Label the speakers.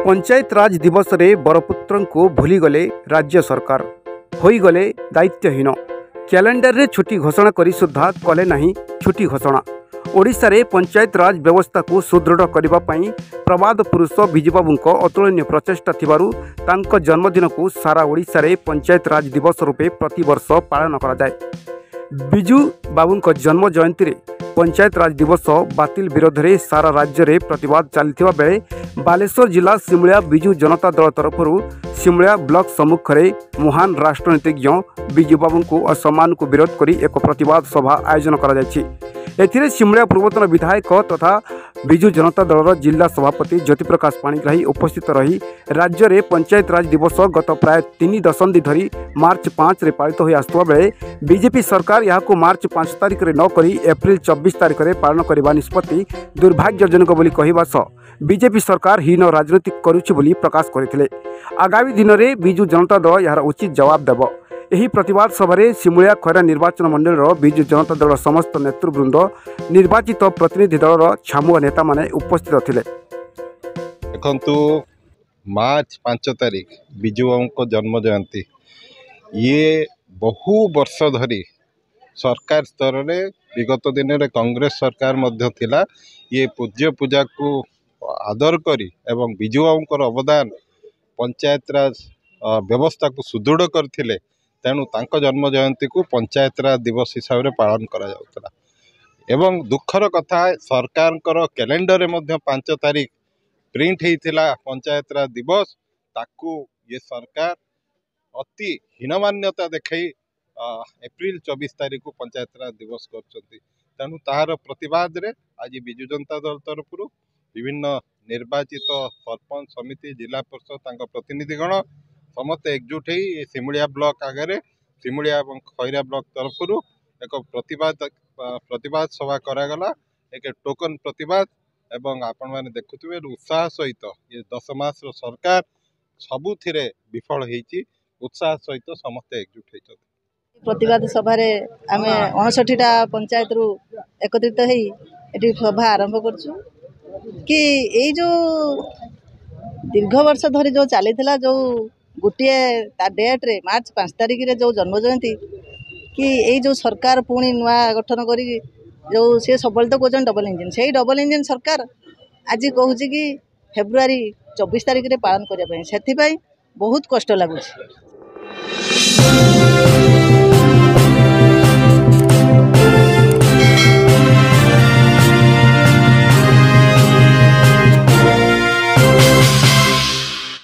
Speaker 1: पंचायत राज दिवस रे बरपुत्र को भूलीगले राज्य सरकार होईगले दायित्वहीन कैलेंडर रे छुट्टी घोषणा करी सुद्धा कले नहीं छुट्टी घोषणा। ओडिशा रे पंचायत राज व्यवस्था को सुदृढ़ करने पाई प्रबाद पुरुष विजुबाबू अतुलनीय प्रचेष्टा थिबारु तांको जन्मदिन को सारा ओडिशा रे पंचायत राज दिवस रूपे प्रतिवर्ष पालन करा जाए। विजु बाबू जन्म जयंती रे पंचायत राज दिवस बातिल विरोध में सारा राज्य में प्रतिवाद चलता बेले बालेश्वर जिला सिमुलिया विजु जनता दल तरफ सिमुलिया ब्लॉक सम्मुख में महान राष्ट्रनीतिज्ञ विजु बाबू को असम्मान को विरोध कर एक प्रतिवाद सभा आयोजन कर सिमुलिया पूर्वतन विधायक तथा विजु जनता दल जिला सभापति ज्योति प्रकाश पाणिग्राही उपस्थित रही राज्य में पंचायत राज दिवस गत प्राय 3 दशंधि धरी मार्च 5 रे पालित हो आसुवा बेले बीजेपी सरकार यहाँ मार्च 5 तारिख रे न करी एप्रिल 24 तारिख रे पालन करने निष्पत्ति दुर्भाग्यजनक बोली कहवा सह बीजेपी सरकार हीन राजनीति करुछि बोली प्रकाश करथिले। आगामी दिन में विजु जनता दल यार उचित जवाब देव। यही प्रतिवाद सभा सिमुलिया खैरा निर्वाचन मंडल विजु जनता दल समस्त नेतृवृंद निर्वाचित प्रतिनिधि दल छामुआ नेता माने उपस्थित थिले।
Speaker 2: देखंतु मार्च 5 तारिख विजु बाबू जन्म जयंती ये बहु वर्ष धरी सरकार स्तर में विगत दिन में कांग्रेस सरकार मध्य थिला ये पूज्य पूजा को आदर करी एवं विजु बाबूंकर अवदान पंचायत राज व्यवस्था को सुदृढ़ करथिले। तेणु तांको जन्म जयंती को पंचायत राज दिवस हिसाब से पालन करा जाउतला। एवं दुखर कथा सरकार कैलेंडर में 5 तारिख प्रिंट होता पंचायत राज दिवस ताकू ये सरकार अति हीनमान्यता देखई एप्रिल 24 तारिख को पंचायत राज दिवस करछंती। तेणु तार प्रतिवाद रे आज विजु जनता दल तरफ विभिन्न निर्वाचित सरपंच समिति जिला परिषद तांका प्रतिनिधिगण समस्त एकजुट हो सिमुलिया ब्लॉक आगे सिमुलिया और खैरा ब्लॉक तरफ एक प्रतिवाद सभा करागला एक टोकन प्रतिवाद एवं आपण मैंने देखुवे उत्साह सहित ये 10 मास सरकार सबुथिरे विफल होती उत्साह सहित समस्त एकजुट हो
Speaker 3: प्रतिवाद सभा आम 59टा पंचायत रु एकत्रित होती सभा आरंभ करछु कि ये जो दीर्घ वर्ष धरी जो चली जो गोटे डेट रे मार्च 5 तारिख रे जो जन्म जयंती कि ये जो सरकार पुणी नुआ गठन करी जो सी सब तो कौन डबल इंजिन से डबल इंजिन सरकार आज कहूँ कि फेब्रुआरी 24 तारिख रे पालन करने से बहुत कष्ट लगुच।